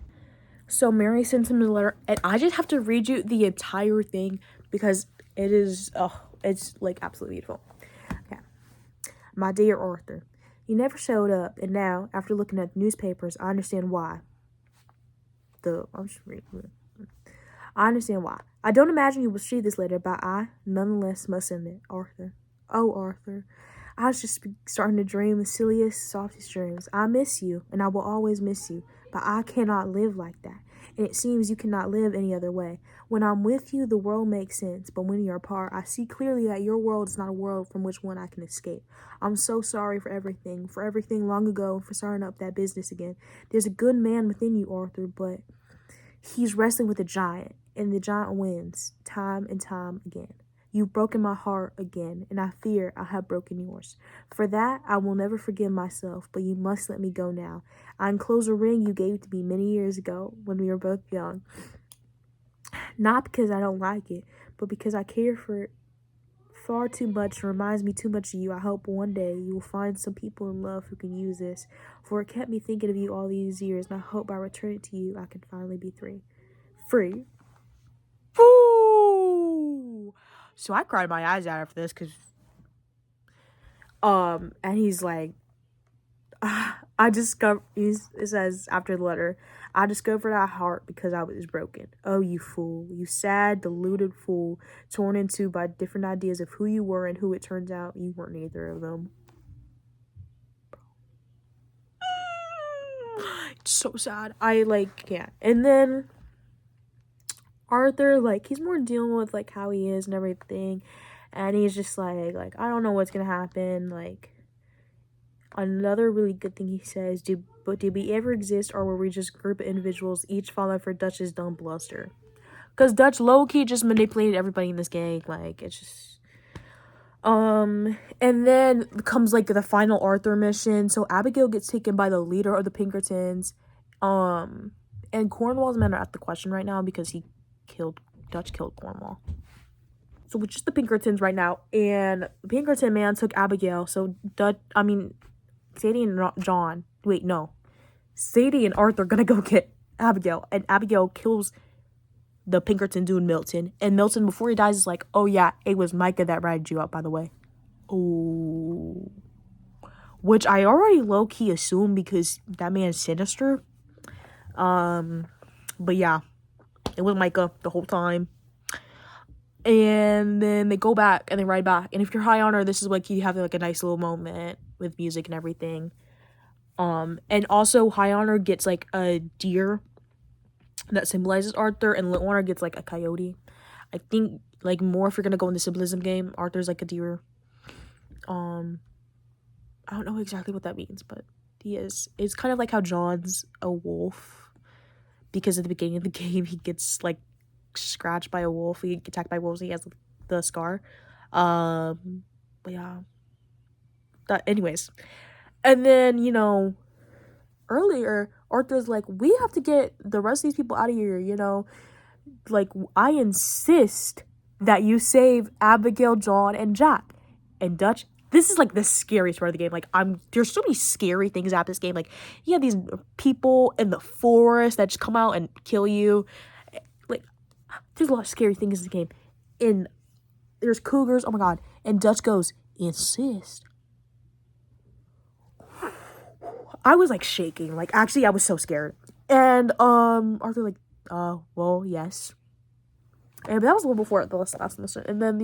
So Mary sends him a letter, and I just have to read you the entire thing because it is, it's, like, absolutely beautiful. Okay. My dear Arthur, you never showed up, and now, after looking at the newspapers, I understand why. I'm just reading. I understand why. I don't imagine you will see this letter, but I, nonetheless, must send it. Arthur. Oh, Arthur. I was just starting to dream the silliest, softest dreams. I miss you, and I will always miss you, but I cannot live like that. and it seems you cannot live any other way. When I'm with you, the world makes sense, but when you're apart, I see clearly that your world is not a world from which one I can escape. I'm so sorry for everything long ago, for starting up that business again. There's a good man within you, Arthur, but he's wrestling with a giant, and the giant wins time and time again. You've broken my heart again, and I fear I have broken yours. For that, I will never forgive myself, but you must let me go now. I enclose a ring you gave to me many years ago when we were both young. Not because I don't like it, but because I care for it far too much. It reminds me too much of you. I hope one day you will find some people in love who can use this, for it kept me thinking of you all these years, and I hope by returning to you, I can finally be free. Ooh! So I cried my eyes out after this, because, and he's like, it says after the letter, I discovered our heart because I was broken. Oh, you fool. You sad, deluded fool, torn in two by different ideas of who you were and who it turns out you weren't either of them. It's so sad. I, can't. And then Arthur, he's more dealing with, how he is and everything. And he's just like, I don't know what's gonna happen. Another really good thing he says, did we ever exist, or were we just a group of individuals each falling for Dutch's dumb bluster? Because Dutch low-key just manipulated everybody in this gang. It's just... And then comes, the final Arthur mission. So Abigail gets taken by the leader of the Pinkertons. And Cornwall's men are at the question right now because Dutch killed Cornwall. So it's just the Pinkertons right now. And the Pinkerton man took Abigail. So Sadie and John. Wait, no. Sadie and Arthur are gonna go get Abigail. And Abigail kills the Pinkerton dude, Milton. And Milton, before he dies, is like, oh yeah, it was Micah that ratted you out, by the way. Oh. Which I already low-key assume because that man's sinister. But yeah. It was Micah the whole time. And then they go back and they ride back. And if you're high on her, this is you have a nice little moment with music and everything. And also High Honor gets a deer that symbolizes Arthur, and Little Honor gets a coyote. I think more if you're gonna go in the symbolism game, Arthur's a deer. I don't know exactly what that means, but he is. It's kind of like how John's a wolf, because at the beginning of the game he gets scratched by a wolf. He gets attacked by wolves. And he has the scar. But yeah. Anyways. And then, earlier, Arthur's we have to get the rest of these people out of here, I insist that you save Abigail, John, and Jack. And Dutch, this is, the scariest part of the game. There's so many scary things about this game. You have these people in the forest that just come out and kill you. There's a lot of scary things in the game. And there's cougars, oh my god. And Dutch goes, insist. I was shaking. Actually, I was so scared. And Arthur well, yes. And that was a little before the last mission. And then,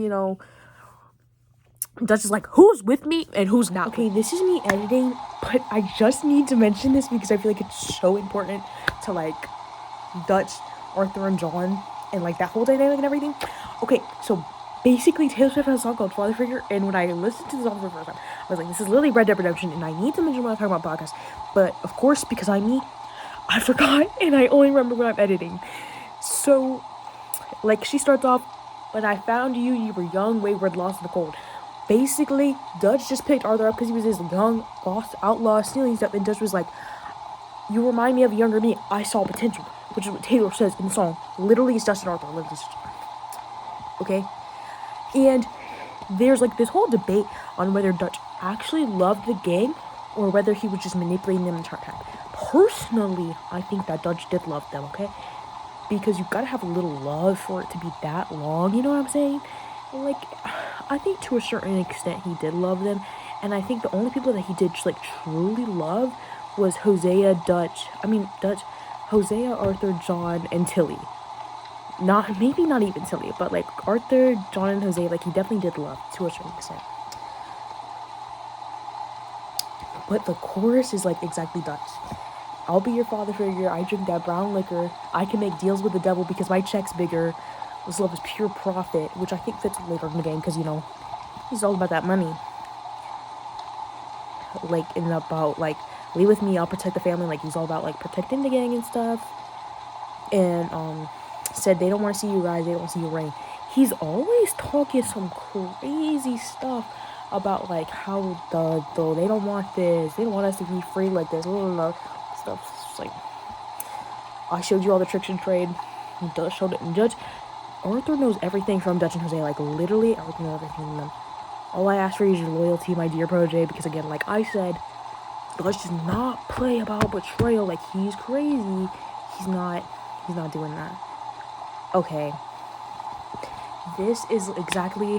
Dutch is who's with me and who's not. Okay, this is me editing, but I just need to mention this because I feel it's so important to Dutch, Arthur, and John, and that whole dynamic and everything. Okay, so basically Taylor Swift has a song called Father Figure, and when I listened to the song for the first time, I was this is literally Red Dead Redemption, and I need to mention when I talk about podcasts, but of course, because I'm me, I forgot, and I only remember when I'm editing. So, she starts off, when I found you, you were young, wayward, lost in the cold. Basically, Dutch just picked Arthur up because he was this young, lost, outlaw, stealing stuff, and Dutch was you remind me of a younger me, I saw potential, which is what Taylor says in the song. Literally, it's Dutch and Arthur, okay? And there's this whole debate on whether Dutch actually loved the gang or whether he was just manipulating them the entire time. Personally, I think that Dutch did love them, okay? Because you gotta have a little love for it to be that long, you know what I'm saying? I think to a certain extent he did love them, and I think the only people that he did truly love was Hosea, Arthur, John, and Tilly. Maybe not even Tilly, but Arthur, John, and Hosea, he definitely did love to a certain extent. But the chorus is exactly Dutch. I'll be your father figure. I drink that brown liquor. I can make deals with the devil because my check's bigger. This love is pure profit, which I think fits later in the game because, you know, he's all about that money. Like, and about, like, leave with me, I'll protect the family. Like, he's all about, like, protecting the gang and stuff. And, said they don't want to see you rise, they don't want to see you reign. He's always talking some crazy stuff about, like, how they don't want this, they don't want us to be free like this, stuff. It's like, I showed you all the tricks and trade. Dutch showed it, and Judge Arthur knows everything from Dutch and Jose, like, literally Arthur knows everything from them. All I ask for is your loyalty, my dear protege, because again, like I said, Dutch does not play about betrayal. Like, he's crazy. He's not doing that. Okay. This is exactly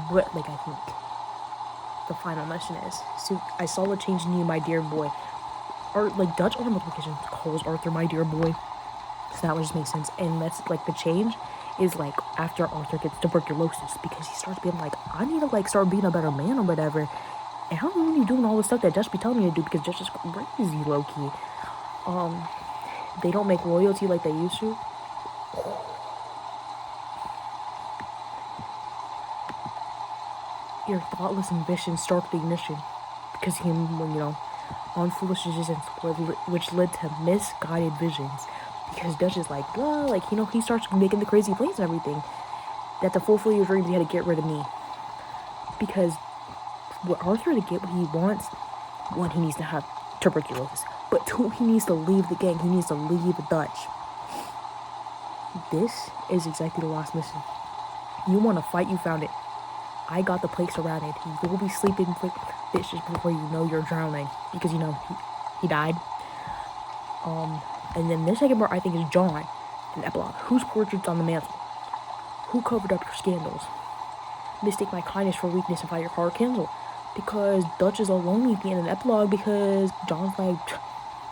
what, like, I think the final mission is. So, I saw a change in you, my dear boy. Or, like, Dutch on multiplication calls Arthur my dear boy. So that would just make sense. And that's, like, the change is, like, after Arthur gets tuberculosis, because he starts being like, I need to, like, start being a better man or whatever. And how are you doing all the stuff that Dutch be telling me to do, because Dutch is crazy, low-key. They don't make loyalty like they used to. Your thoughtless ambition sparked the ignition, because him, when, you know, on foolish decisions, which led to misguided visions. Because Dutch is like, blah, like, you know, he starts making the crazy plans and everything. That to fulfill your dreams, he had to get rid of me. Because what Arthur, to get what he wants, one, he needs to have tuberculosis. But two, he needs to leave the gang. He needs to leave Dutch. This is exactly the last mission. You want to fight, you found it. I got the place surrounded. You will be sleeping with fishes before you know you're drowning. Because, you know, he died. And then the second part, I think, is John, an epilogue. Whose portrait's on the mantle? Who covered up your scandals? Mistake my kindness for weakness and fight your heart kindle. Because Dutch is alone at the end of the epilogue, because John's like,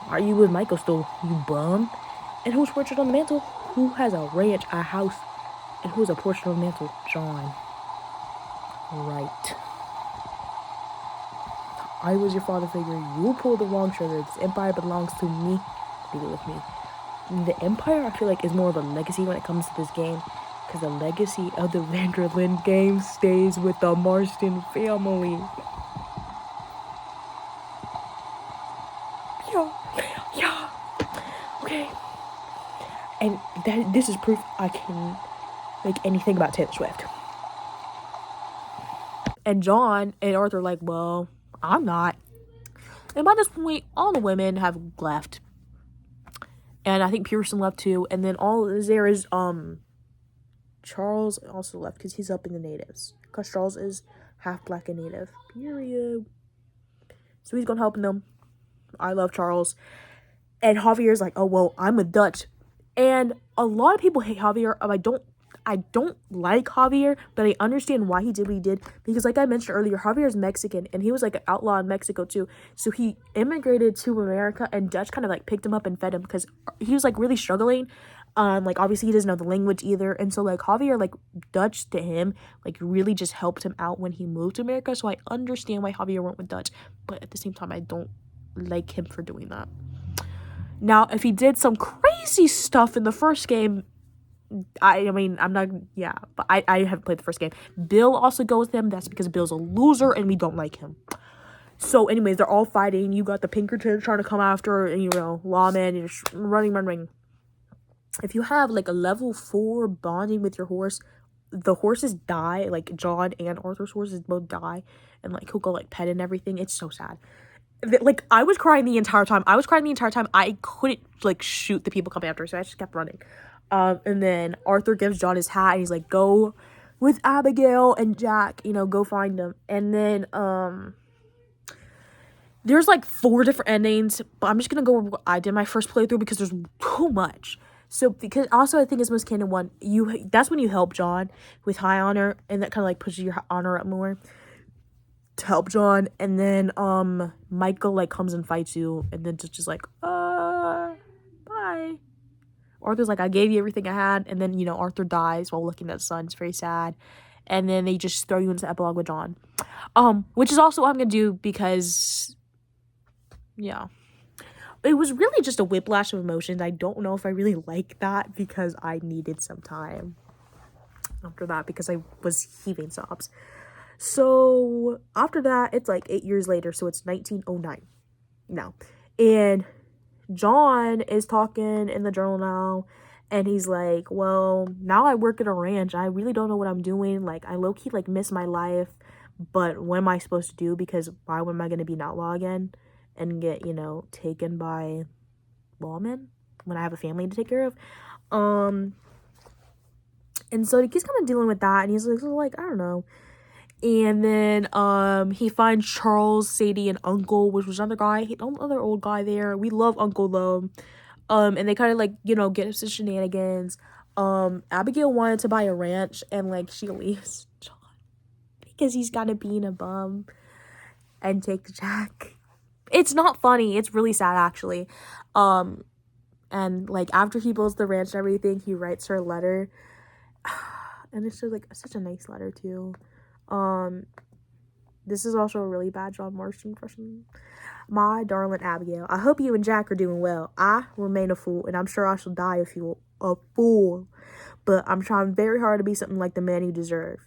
are you with Michael still, you bum? And whose portrait on the mantle? Who has a ranch, a house, and who has a portrait on the mantle? John. Right. I was your father figure. You pulled the wrong trigger. This empire belongs to me. Leave it with me. The empire, I feel like, is more of a legacy when it comes to this game, because the legacy of the Vanderlyn game stays with the Marston family. Yeah. Okay. And this is proof I can make anything about Taylor Swift. And John and Arthur are like, well, I'm not. And by this point, all the women have left. And I think Pearson left too. And then there is Charles also left because he's up in the natives. Because Charles is half black and native. Period. So he's gonna help them. I love Charles. And Javier's like, oh well, I'm a Dutch. And a lot of people hate Javier. I don't like Javier, but I understand why he did what he did. Because like I mentioned earlier, Javier is Mexican, and he was like an outlaw in Mexico too. So he immigrated to America, and Dutch kind of like picked him up and fed him because he was like really struggling. Like obviously he doesn't know the language either. And so like Javier, like Dutch to him, like really just helped him out when he moved to America. So I understand why Javier went with Dutch, but at the same time, I don't like him for doing that. Now, if he did some crazy stuff in the first game, I mean, I'm not, yeah, but I haven't played the first game. Bill also goes with him. That's because Bill's a loser and we don't like him. So, anyways, they're all fighting. You got the Pinkerton trying to come after, and, you know, Lawman, you're running. If you have, like, a level 4 bonding with your horse, the horses die. Like, John and Arthur's horses both die. And, like, he'll go, like, pet and everything. It's so sad. Like, I was crying the entire time. I couldn't, like, shoot the people coming after, so I just kept running. And then Arthur gives John his hat, and he's like, go with Abigail and Jack, you know, go find them. And then, there's, like, 4 different endings, but I'm just gonna go where I did my first playthrough because there's too much. So, because also I think it's most canon one, that's when you help John with high honor, and that kind of, like, pushes your honor up more to help John. And then, Michael, like, comes and fights you, and then just like, bye. Arthur's like, I gave you everything I had. And then, you know, Arthur dies while looking at the sun. It's very sad. And then they just throw you into the epilogue with John. Which is also what I'm going to do because, yeah. it was really just a whiplash of emotions. I don't know if I really like that because I needed some time after that because I was heaving sobs. So after that, it's like 8 years later, so it's 1909 now. And John is talking in the journal now, and he's like, well, now I work at a ranch. I really don't know what I'm doing. Like, I low-key, like, miss my life, but what am I supposed to do? Because why am I going to be an outlaw again and get, you know, taken by lawmen when I have a family to take care of? And so he's kind of dealing with that, and he's like, I don't know. And then he finds Charles, Sadie, and Uncle, which was another old guy there. We love Uncle though. And they kind of like, you know, get into shenanigans. Abigail wanted to buy a ranch, and like she leaves John because he's gotta be in a bum and take Jack. It's not funny. It's really sad actually. And like after he builds the ranch and everything, he writes her a letter, and it's just like such a nice letter too. This is also a really bad John Marston impression. My darling Abigail, I hope you and Jack are doing well. I remain a fool, and I'm sure I shall die a fool. But I'm trying very hard to be something like the man you deserve.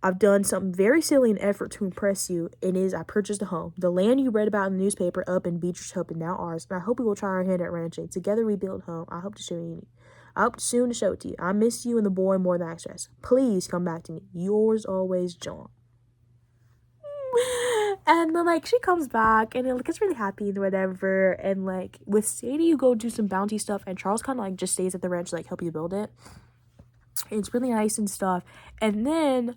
I've done something very silly in effort to impress you, and is I purchased a home. The land you read about in the newspaper up in Beecher's Hope is now ours, and I hope we will try our hand at ranching. Together we build home. I hope soon to show it to you. I miss you and the boy more than I stress. Please come back to me. Yours always, John. And then like she comes back and it gets really happy and whatever, and like with Sadie you go do some bounty stuff, and Charles kind of like just stays at the ranch to like help you build it. It's really nice and stuff. And then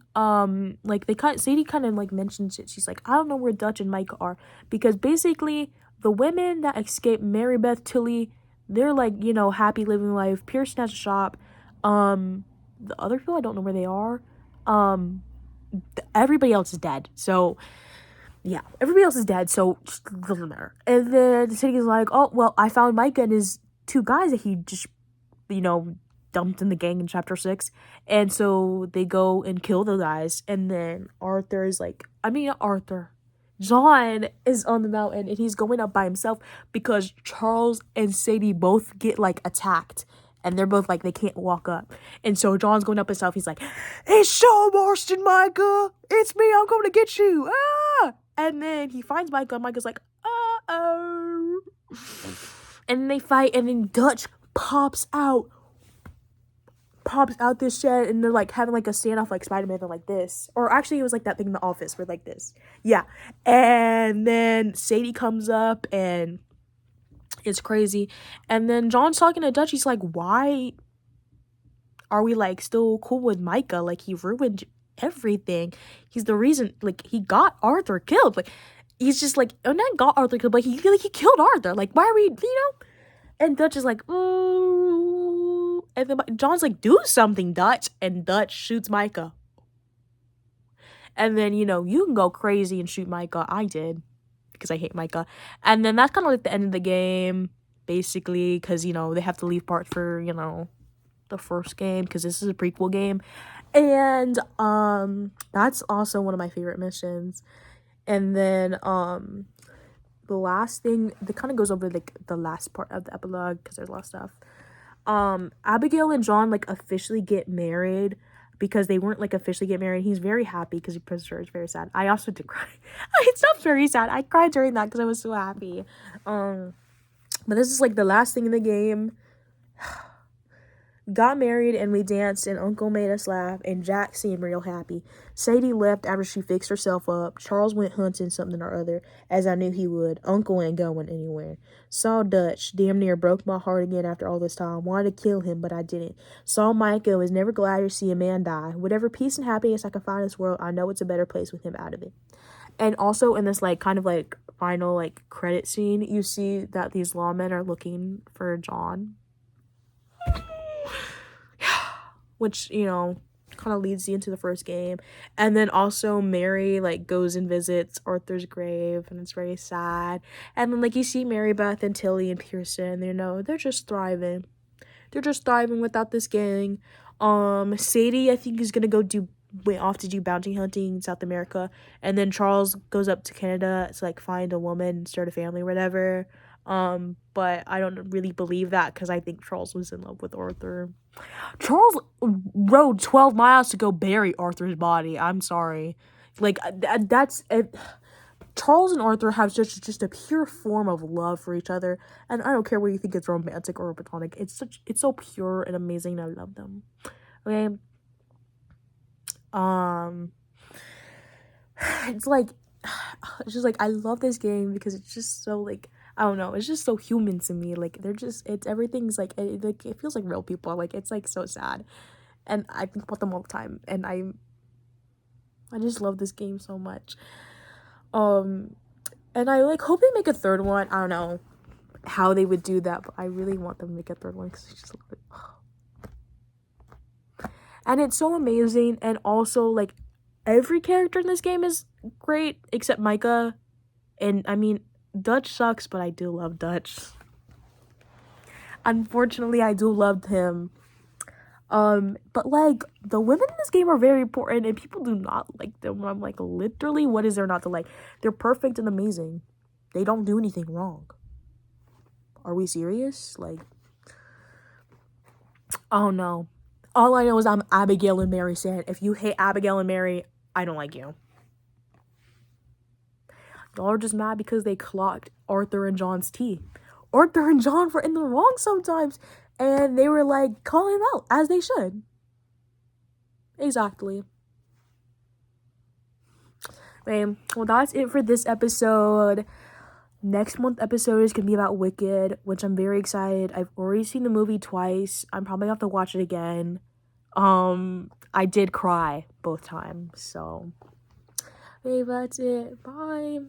like Sadie kind of like mentions it. She's like, I don't know where Dutch and Micah are, because basically the women that escaped Mary Beth Tilly, they're like, you know, happy living life. Pearson has a shop. The other people I don't know where they are. Everybody else is dead. So yeah, everybody else is dead, so just doesn't matter. And then Sadie's like, oh, well, I found Micah and his 2 guys that he just, you know, dumped in the gang in chapter 6. And so they go and kill the guys. And then John is on the mountain, and he's going up by himself because Charles and Sadie both get, like, attacked. And they're both, like, they can't walk up. And so John's going up himself. He's like, it's Sean Marston, Micah. It's me. I'm going to get you. Ah! And then he finds Micah. And Micah's like, uh-oh. And they fight. And then Dutch pops out this shed. And they're, like, having, like, a standoff like Spider-Man. They're like this. Or actually, it was, like, that thing in the office. Where, like, this. Yeah. And then Sadie comes up. And it's crazy. And then John's talking to Dutch. He's like, why are we like still cool with Micah? Like, he ruined everything. He's the reason, like, he got Arthur killed. Like, he's just like, oh, not got Arthur killed, but he killed Arthur. Like, why are we, you know? And Dutch is like, ooh. And then John's like, do something, Dutch. And Dutch shoots Micah. And then, you know, you can go crazy and shoot Micah. I did, because I hate Micah. And then that's kind of like the end of the game, basically, because, you know, they have to leave part for, you know, the first game, because this is a prequel game. And that's also one of my favorite missions. And then the last thing that kind of goes over like the last part of the epilogue, because there's a lot of stuff. Abigail and John like officially get married, because they weren't like officially get married. He's very happy because he proposed to her. It's very sad. I also did cry. It's not very sad. I cried during that because I was so happy. But this is like the last thing in the game. Got married and we danced, and Uncle made us laugh, and Jack seemed real happy. Sadie left after she fixed herself up. Charles went hunting something or other, as I knew he would. Uncle ain't going anywhere. Saw Dutch, damn near broke my heart again after all this time. Wanted to kill him, but I didn't. Saw Micah, was never glad to see a man die. Whatever peace and happiness I can find in this world, I know it's a better place with him out of it. And also in this like kind of like final like credit scene, you see that these lawmen are looking for John. Which, you know, kind of leads you into the first game. And then also Mary like goes and visits Arthur's grave, and it's very sad. And then like you see Mary Beth and Tilly and Pearson, you know, they're just thriving without this gang. Sadie I think is gonna went off to do bounty hunting in South America, and then Charles goes up to Canada to like find a woman and start a family or whatever. But I don't really believe that because I think Charles was in love with Arthur. Charles rode 12 miles to go bury Arthur's body. I'm sorry. Like, that's it. Charles and Arthur have just a pure form of love for each other, and I don't care what you think it's romantic or platonic. It's so pure and amazing. And I love them. Okay. It's like, it's just like I love this game because it's just so like, I don't know, it's just so human to me. Like they're just, it's everything's like it feels like real people. Like it's like so sad, and I think about them all the time, and I just love this game so much. And I like hope they make a third one. I don't know how they would do that, but I really want them to make a third one because I just love it. And it's so amazing, and also like every character in this game is great except Micah. And I mean, Dutch sucks, but I do love Dutch. Unfortunately, I do love him. But like the women in this game are very important, and people do not like them. I'm like, literally, what is there not to like? They're perfect and amazing. They don't do anything wrong. Are we serious? Like, oh no. All I know is I'm Abigail and Mary Sand. If you hate Abigail and Mary, I don't like you. Y'all are just mad because they clocked Arthur and John's tea. Arthur and John were in the wrong sometimes, and they were like calling him out as they should. Exactly. Okay, well that's it for this episode. Next month episode is gonna be about Wicked, which I'm very excited. I've already seen the movie twice. I'm probably gonna have to watch it again. I did cry both times, so okay, that's it. Bye.